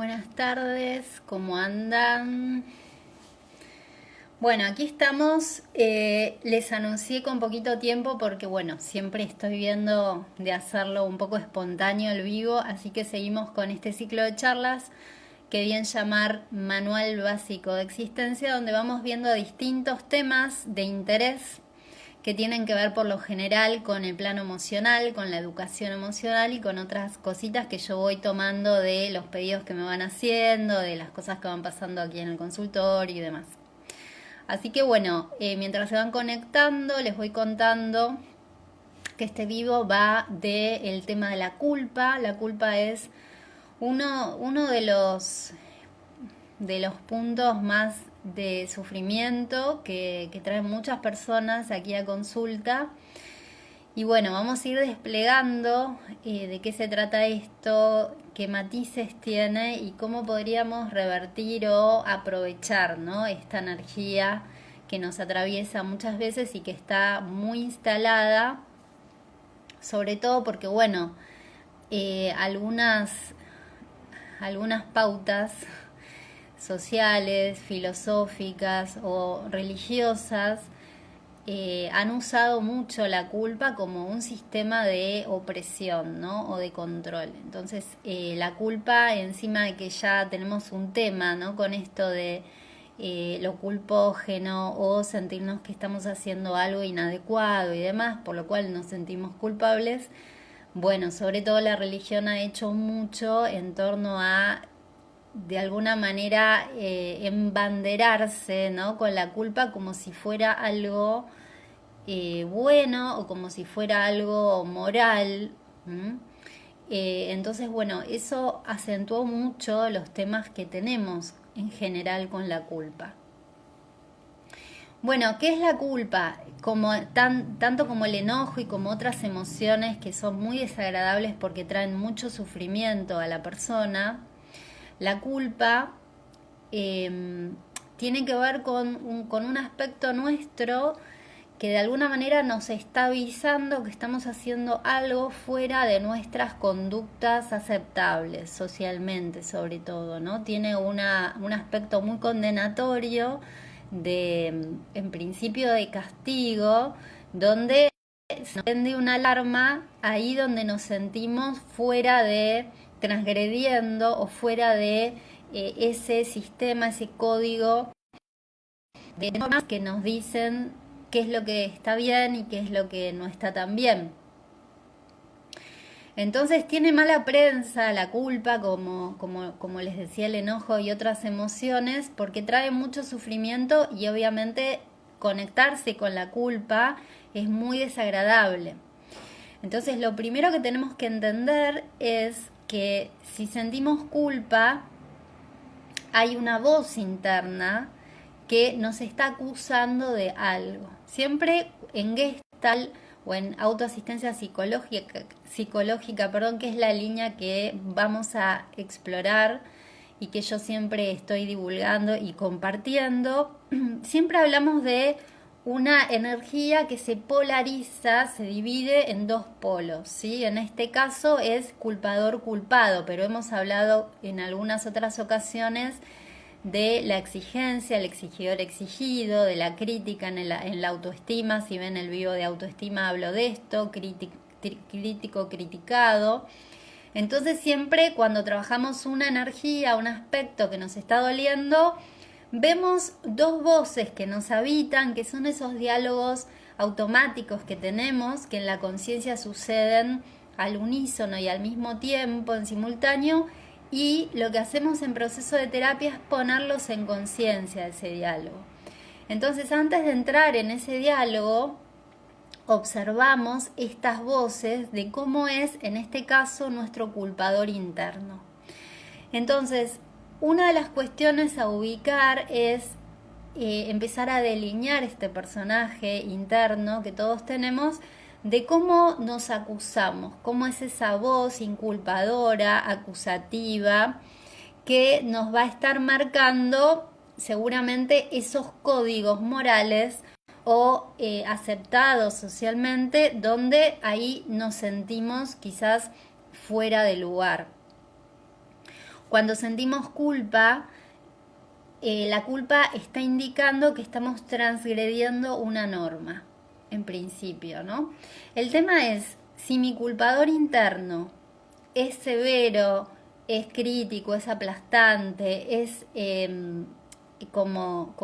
Buenas tardes, ¿cómo andan? Bueno, aquí estamos. Les anuncié con poquito tiempo porque, bueno, siempre estoy viendo de hacerlo un poco espontáneo el vivo, así que seguimos con este ciclo de charlas que bien llamar Manual Básico de Existencia, donde vamos viendo distintos temas de interés que tienen que ver por lo general con el plano emocional, con la educación emocional y con otras cositas que yo voy tomando de los pedidos que me van haciendo, de las cosas que van pasando aquí en el consultorio y demás. Así que bueno, mientras se van conectando, les voy contando que este vivo va del tema de la culpa. La culpa es uno de los puntos más de sufrimiento que traen muchas personas aquí a consulta. Y bueno, vamos a ir desplegando de qué se trata esto, qué matices tiene y cómo podríamos revertir o aprovechar, ¿no?, esta energía que nos atraviesa muchas veces y que está muy instalada, sobre todo porque, bueno, algunas pautas sociales, filosóficas o religiosas han usado mucho la culpa como un sistema de opresión, ¿no?, o de control. Entonces, la culpa, encima de que ya tenemos un tema, ¿no?, con esto de lo culpógeno o sentirnos que estamos haciendo algo inadecuado y demás, por lo cual nos sentimos culpables. Bueno, sobre todo la religión ha hecho mucho en torno a, de alguna manera, embanderarse, ¿no?, con la culpa como si fuera algo bueno o como si fuera algo moral. Entonces, bueno, eso acentuó mucho los temas que tenemos en general con la culpa. Bueno, ¿qué es la culpa? Tanto como el enojo y como otras emociones que son muy desagradables porque traen mucho sufrimiento a la persona, la culpa tiene que ver con un aspecto nuestro que de alguna manera nos está avisando que estamos haciendo algo fuera de nuestras conductas aceptables socialmente, sobre todo, ¿no? Tiene un aspecto muy condenatorio en principio de castigo, donde se nos prende una alarma ahí donde nos sentimos fuera de, transgrediendo o fuera de ese sistema, ese código de normas que nos dicen qué es lo que está bien y qué es lo que no está tan bien. Entonces tiene mala prensa la culpa, como les decía, el enojo y otras emociones, porque trae mucho sufrimiento y obviamente conectarse con la culpa es muy desagradable. Entonces lo primero que tenemos que entender es que si sentimos culpa, hay una voz interna que nos está acusando de algo. Siempre en Gestalt o en autoasistencia psicológica, que es la línea que vamos a explorar y que yo siempre estoy divulgando y compartiendo, siempre hablamos de una energía que se polariza, se divide en dos polos, ¿sí? En este caso es culpador-culpado, pero hemos hablado en algunas otras ocasiones de la exigencia, el exigidor exigido, de la crítica en la autoestima. Si ven el video de autoestima hablo de esto, crítico criticado. Entonces siempre cuando trabajamos una energía, un aspecto que nos está doliendo, vemos dos voces que nos habitan, que son esos diálogos automáticos que tenemos, que en la conciencia suceden al unísono y al mismo tiempo, en simultáneo, y lo que hacemos en proceso de terapia es ponerlos en conciencia, ese diálogo. Entonces, antes de entrar en ese diálogo, observamos estas voces de cómo es, en este caso, nuestro culpador interno. Entonces, una de las cuestiones a ubicar es empezar a delinear este personaje interno que todos tenemos, de cómo nos acusamos, cómo es esa voz inculpadora, acusativa, que nos va a estar marcando seguramente esos códigos morales o aceptados socialmente, donde ahí nos sentimos quizás fuera de lugar. Cuando sentimos culpa, la culpa está indicando que estamos transgrediendo una norma, en principio, ¿no? El tema es, si mi culpador interno es severo, es crítico, es aplastante, es como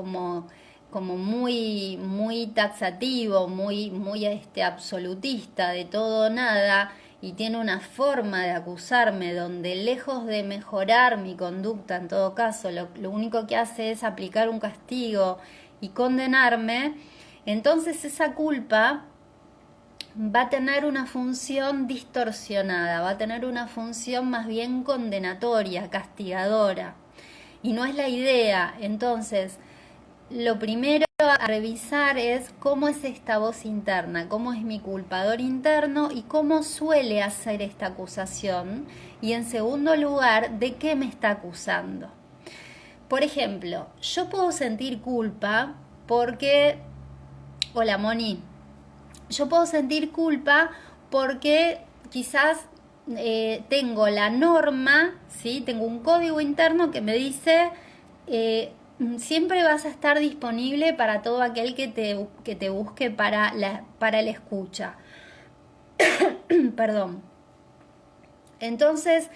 muy taxativo, muy absolutista de todo o nada, y tiene una forma de acusarme donde lejos de mejorar mi conducta, en todo caso, lo único que hace es aplicar un castigo y condenarme, entonces esa culpa va a tener una función distorsionada, va a tener una función más bien condenatoria, castigadora. Y no es la idea. Entonces, lo primero a revisar es cómo es esta voz interna, cómo es mi culpador interno y cómo suele hacer esta acusación. Y en segundo lugar, de qué me está acusando. Por ejemplo, yo puedo sentir culpa porque... Hola, Moni. Yo puedo sentir culpa porque quizás tengo la norma, ¿sí? Tengo un código interno que me dice siempre vas a estar disponible para todo aquel que te busque para la escucha. Perdón. Entonces,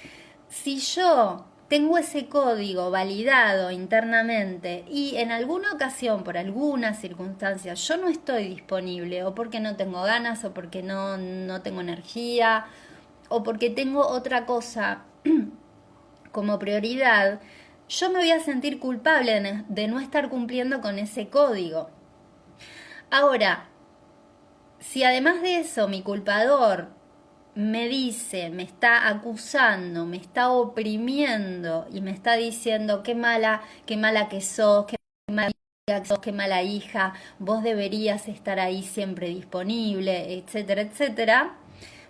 si yo tengo ese código validado internamente y en alguna ocasión, por alguna circunstancia, yo no estoy disponible o porque no tengo ganas o porque no tengo energía o porque tengo otra cosa como prioridad, yo me voy a sentir culpable de no estar cumpliendo con ese código. Ahora, si además de eso mi culpador me dice, me está acusando, me está oprimiendo y me está diciendo qué mala que sos, qué mala que sos, qué mala hija, vos deberías estar ahí siempre disponible, etcétera, etcétera.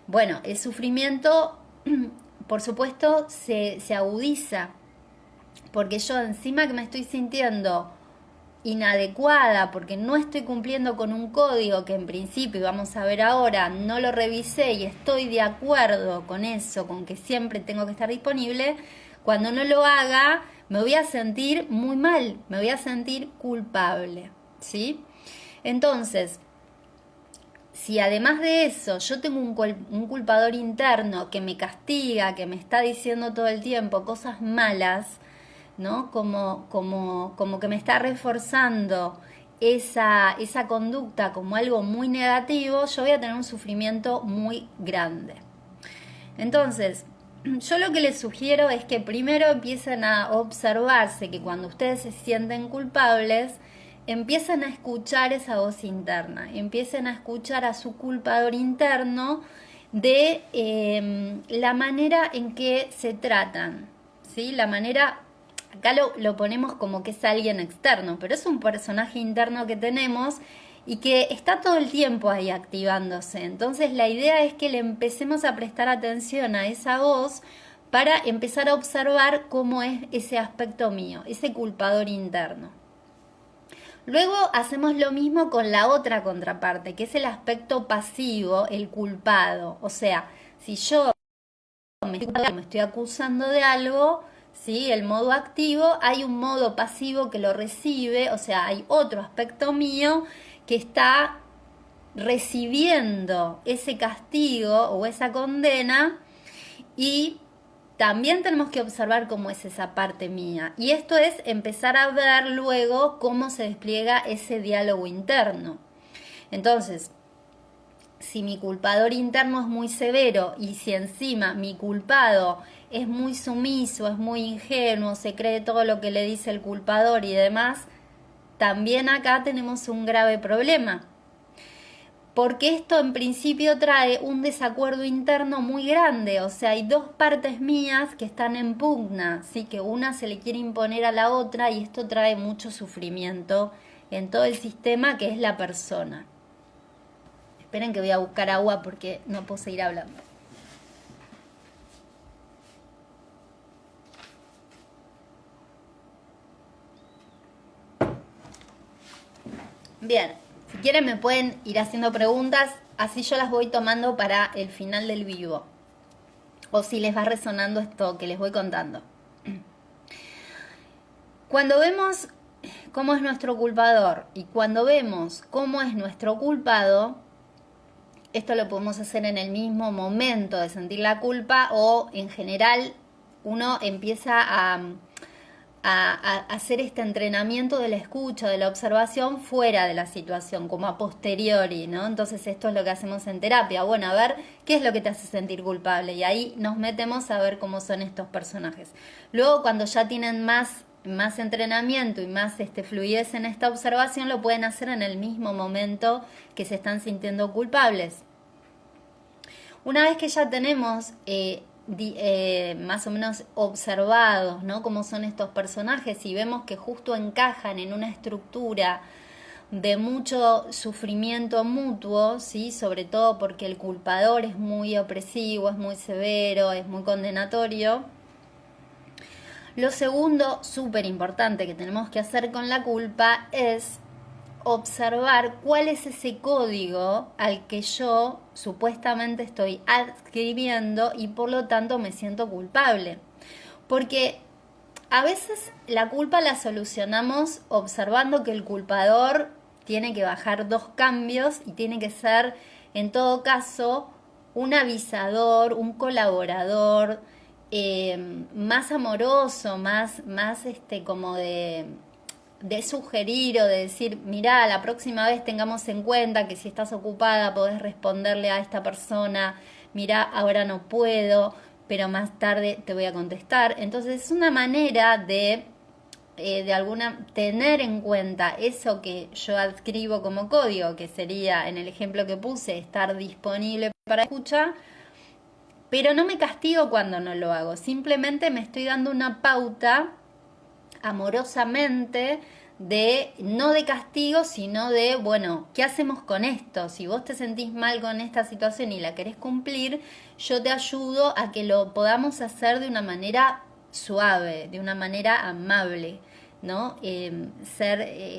Bueno, el sufrimiento, por supuesto, se agudiza, porque yo encima que me estoy sintiendo inadecuada porque no estoy cumpliendo con un código que en principio, vamos a ver ahora, no lo revisé y estoy de acuerdo con eso, con que siempre tengo que estar disponible, cuando no lo haga me voy a sentir muy mal, me voy a sentir culpable, ¿sí? Entonces, si además de eso yo tengo un culpador interno que me castiga, que me está diciendo todo el tiempo cosas malas, ¿no? Como que me está reforzando esa conducta como algo muy negativo, yo voy a tener un sufrimiento muy grande. Entonces, yo lo que les sugiero es que primero empiecen a observarse que cuando ustedes se sienten culpables, empiecen a escuchar esa voz interna, empiecen a escuchar a su culpador interno de la manera en que se tratan, ¿sí? La manera... Acá lo ponemos como que es alguien externo, pero es un personaje interno que tenemos y que está todo el tiempo ahí activándose. Entonces la idea es que le empecemos a prestar atención a esa voz para empezar a observar cómo es ese aspecto mío, ese culpador interno. Luego hacemos lo mismo con la otra contraparte, que es el aspecto pasivo, el culpado. O sea, si yo me estoy acusando de algo, ¿sí? El modo activo, hay un modo pasivo que lo recibe, o sea, hay otro aspecto mío que está recibiendo ese castigo o esa condena y también tenemos que observar cómo es esa parte mía. Y esto es empezar a ver luego cómo se despliega ese diálogo interno. Entonces, si mi culpador interno es muy severo y si encima mi culpado es muy sumiso, es muy ingenuo, se cree todo lo que le dice el culpador y demás, también acá tenemos un grave problema. Porque esto en principio trae un desacuerdo interno muy grande, o sea, hay dos partes mías que están en pugna, ¿sí? Que una se le quiere imponer a la otra y esto trae mucho sufrimiento en todo el sistema que es la persona. Esperen que voy a buscar agua porque no puedo seguir hablando. Bien, si quieren me pueden ir haciendo preguntas, así yo las voy tomando para el final del vivo. O si les va resonando esto que les voy contando. Cuando vemos cómo es nuestro culpador y cuando vemos cómo es nuestro culpado, esto lo podemos hacer en el mismo momento de sentir la culpa o en general uno empieza a hacer este entrenamiento de la escucha, de la observación fuera de la situación, como a posteriori, ¿no? Entonces esto es lo que hacemos en terapia. Bueno, a ver, ¿qué es lo que te hace sentir culpable? Y ahí nos metemos a ver cómo son estos personajes. Luego, cuando ya tienen más entrenamiento y más fluidez en esta observación, lo pueden hacer en el mismo momento que se están sintiendo culpables. Una vez que ya tenemos más o menos observados, ¿no?, cómo son estos personajes y vemos que justo encajan en una estructura de mucho sufrimiento mutuo, ¿sí?, sobre todo porque el culpador es muy opresivo, es muy severo, es muy condenatorio. Lo segundo, súper importante, que tenemos que hacer con la culpa es observar cuál es ese código al que yo supuestamente estoy adscribiendo y por lo tanto me siento culpable. Porque a veces la culpa la solucionamos observando que el culpador tiene que bajar 2 cambios y tiene que ser, en todo caso, un avisador, un colaborador, más amoroso, más como de sugerir o de decir, mirá, la próxima vez tengamos en cuenta que si estás ocupada podés responderle a esta persona, mirá, ahora no puedo, pero más tarde te voy a contestar. Entonces es una manera de tener en cuenta eso que yo adscribo como código, que sería, en el ejemplo que puse, estar disponible para escuchar, pero no me castigo cuando no lo hago, simplemente me estoy dando una pauta amorosamente no de castigo, sino de, bueno, ¿qué hacemos con esto? Si vos te sentís mal con esta situación y la querés cumplir, yo te ayudo a que lo podamos hacer de una manera suave, de una manera amable, ¿no?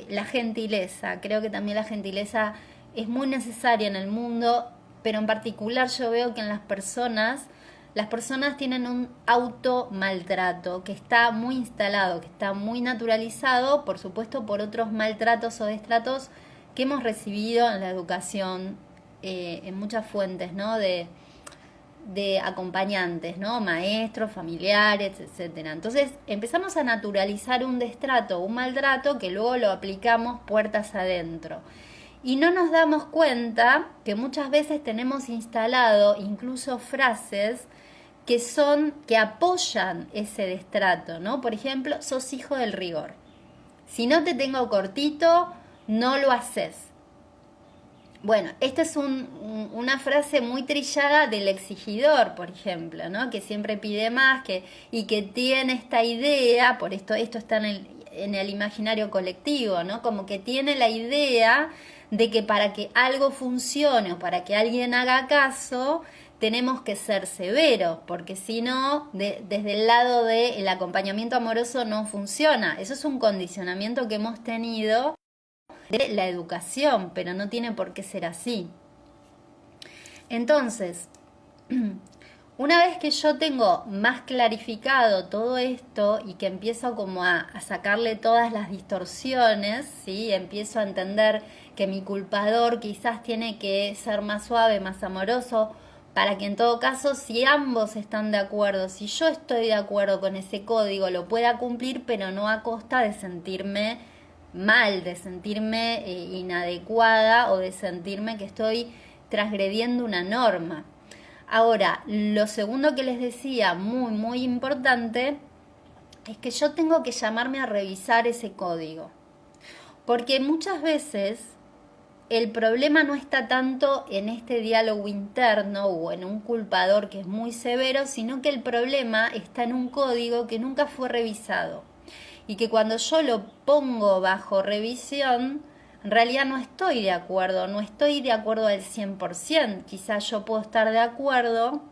La gentileza, creo que también la gentileza es muy necesaria en el mundo, pero en particular yo veo que en las personas tienen un automaltrato que está muy instalado, que está muy naturalizado, por supuesto, por otros maltratos o destratos que hemos recibido en la educación, en muchas fuentes, ¿no?, de acompañantes, ¿no?, maestros, familiares, etcétera. Entonces empezamos a naturalizar un destrato, un maltrato que luego lo aplicamos puertas adentro. Y no nos damos cuenta que muchas veces tenemos instalado incluso frases que apoyan ese destrato, ¿no? Por ejemplo, sos hijo del rigor. Si no te tengo cortito, no lo haces. Bueno, esta es una frase muy trillada del exigidor, por ejemplo, ¿no?, que siempre pide más y que tiene esta idea, por esto está en el imaginario colectivo, ¿no?, como que tiene la idea de que para que algo funcione o para que alguien haga caso, tenemos que ser severos, porque si no, desde el lado del acompañamiento amoroso no funciona. Eso es un condicionamiento que hemos tenido de la educación, pero no tiene por qué ser así. Entonces, una vez que yo tengo más clarificado todo esto y que empiezo como a sacarle todas las distorsiones, ¿sí?, empiezo a entender que mi culpador quizás tiene que ser más suave, más amoroso, para que en todo caso, si ambos están de acuerdo, si yo estoy de acuerdo con ese código, lo pueda cumplir, pero no a costa de sentirme mal, de sentirme inadecuada o de sentirme que estoy transgrediendo una norma. Ahora, lo segundo que les decía, muy, muy importante, es que yo tengo que llamarme a revisar ese código. Porque muchas veces el problema no está tanto en este diálogo interno o en un culpador que es muy severo, sino que el problema está en un código que nunca fue revisado. Y que cuando yo lo pongo bajo revisión, en realidad no estoy de acuerdo al 100%. Quizás yo puedo estar de acuerdo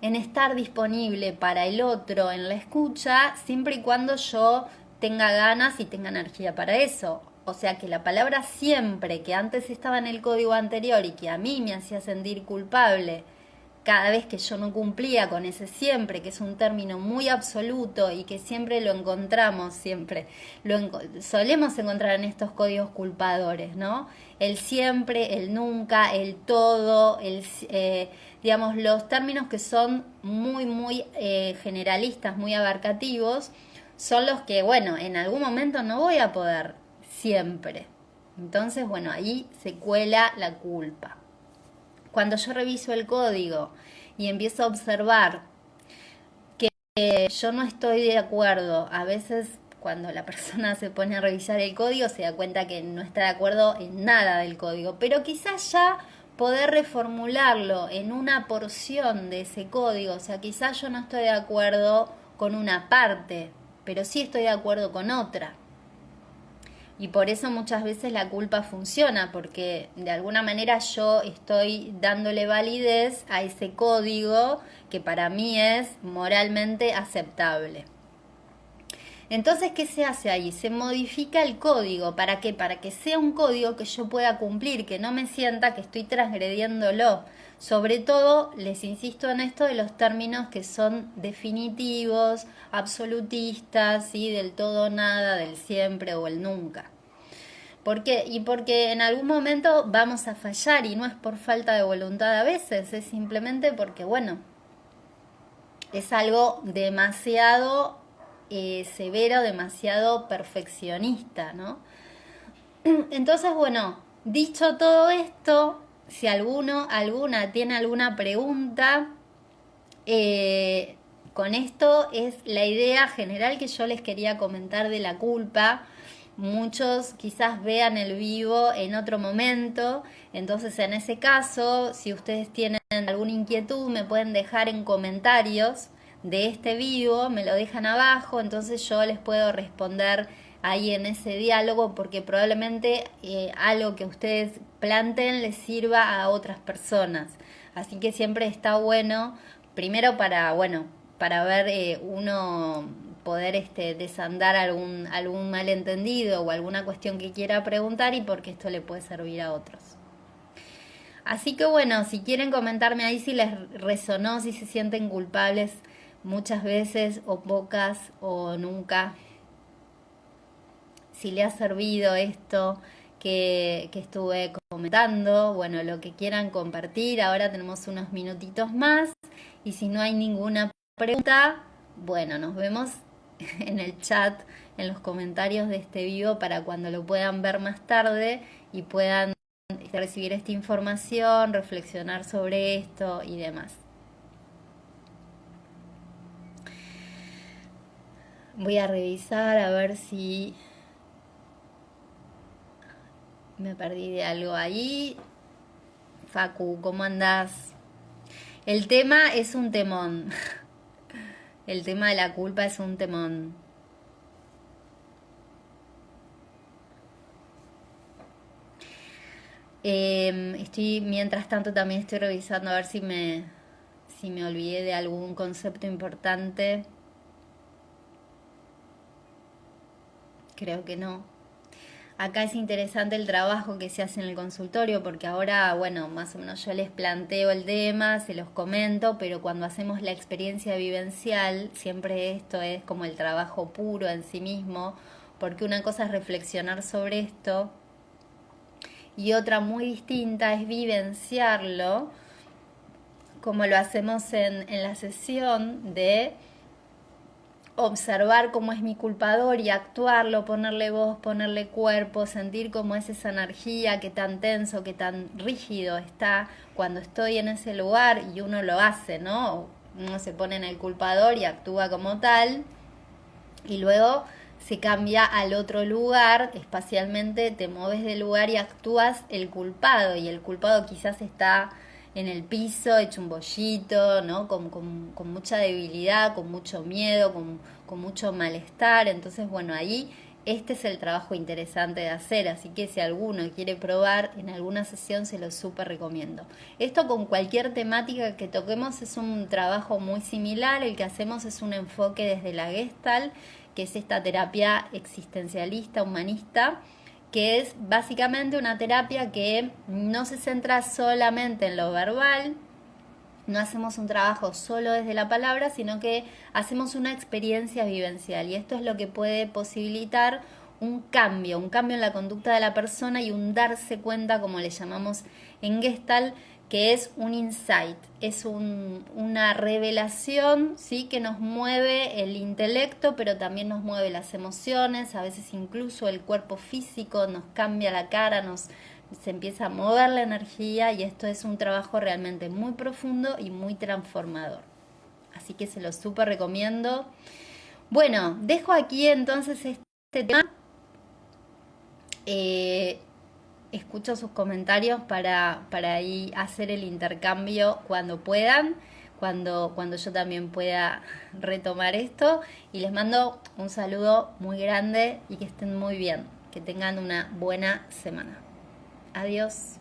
en estar disponible para el otro en la escucha, siempre y cuando yo tenga ganas y tenga energía para eso. O sea que la palabra siempre, que antes estaba en el código anterior y que a mí me hacía sentir culpable, cada vez que yo no cumplía con ese siempre, que es un término muy absoluto y que siempre lo encontramos, solemos encontrar en estos códigos culpadores, ¿no? El siempre, el nunca, el todo, digamos, los términos que son muy generalistas, muy abarcativos, son los que, bueno, en algún momento no voy a poder siempre. Entonces, bueno, ahí se cuela la culpa. Cuando yo reviso el código y empiezo a observar que yo no estoy de acuerdo, a veces cuando la persona se pone a revisar el código se da cuenta que no está de acuerdo en nada del código, pero quizás ya poder reformularlo en una porción de ese código, o sea, quizás yo no estoy de acuerdo con una parte, pero sí estoy de acuerdo con otra. Y por eso muchas veces la culpa funciona, porque de alguna manera yo estoy dándole validez a ese código que para mí es moralmente aceptable. Entonces, ¿qué se hace ahí? Se modifica el código. ¿Para qué? Para que sea un código que yo pueda cumplir, que no me sienta que estoy transgrediéndolo. Sobre todo, les insisto en esto de los términos que son definitivos, absolutistas, ¿sí? Del todo nada, del siempre o el nunca. ¿Por qué? Y porque en algún momento vamos a fallar y no es por falta de voluntad a veces, es simplemente porque, bueno, es algo demasiado severo, demasiado perfeccionista, ¿no? Entonces, bueno, dicho todo esto, si alguna tiene alguna pregunta, con esto es la idea general que yo les quería comentar de la culpa. Muchos quizás vean el vivo en otro momento, entonces en ese caso, si ustedes tienen alguna inquietud, me pueden dejar en comentarios de este vivo, me lo dejan abajo, entonces yo les puedo responder ahí en ese diálogo, porque probablemente algo que ustedes planteen les sirva a otras personas. Así que siempre está bueno, primero para, bueno, para ver uno poder desandar algún malentendido o alguna cuestión que quiera preguntar, y porque esto le puede servir a otros. Así que bueno, si quieren comentarme ahí si les resonó, si se sienten culpables muchas veces o pocas o nunca, si le ha servido esto que estuve comentando, bueno, lo que quieran compartir. Ahora tenemos unos minutitos más y si no hay ninguna pregunta, bueno, nos vemos en el chat, en los comentarios de este video, para cuando lo puedan ver más tarde y puedan recibir esta información, reflexionar sobre esto y demás. Voy a revisar a ver si me perdí de algo ahí. Facu, ¿cómo andás? El tema es un temón. El tema de la culpa es un temón. Mientras tanto también estoy revisando a ver si me olvidé de algún concepto importante. Creo que no. Acá es interesante el trabajo que se hace en el consultorio, porque ahora, bueno, más o menos yo les planteo el tema, se los comento, pero cuando hacemos la experiencia vivencial, siempre esto es como el trabajo puro en sí mismo, porque una cosa es reflexionar sobre esto y otra muy distinta es vivenciarlo, como lo hacemos en la sesión de observar cómo es mi culpador y actuarlo, ponerle voz, ponerle cuerpo, sentir cómo es esa energía, qué tan tenso, qué tan rígido está cuando estoy en ese lugar, y uno lo hace, ¿no? Uno se pone en el culpador y actúa como tal, y luego se cambia al otro lugar, espacialmente te mueves del lugar y actúas el culpado, y el culpado quizás está en el piso, hecho un bollito, ¿no? Con mucha debilidad, con mucho miedo, con mucho malestar. Entonces, bueno, ahí este es el trabajo interesante de hacer, así que si alguno quiere probar en alguna sesión, se lo súper recomiendo. Esto con cualquier temática que toquemos es un trabajo muy similar. El que hacemos es un enfoque desde la Gestalt, que es esta terapia existencialista, humanista, que es básicamente una terapia que no se centra solamente en lo verbal, no hacemos un trabajo solo desde la palabra, sino que hacemos una experiencia vivencial. Y esto es lo que puede posibilitar un cambio en la conducta de la persona y un darse cuenta, como le llamamos en Gestalt, que es un insight, es una revelación, ¿sí? Que nos mueve el intelecto, pero también nos mueve las emociones, a veces incluso el cuerpo físico, nos cambia la cara, se empieza a mover la energía, y esto es un trabajo realmente muy profundo y muy transformador. Así que se lo súper recomiendo. Bueno, dejo aquí entonces este tema. Eh, Escucho sus comentarios para ahí hacer el intercambio cuando puedan, cuando yo también pueda retomar esto. Y les mando un saludo muy grande y que estén muy bien, que tengan una buena semana. Adiós.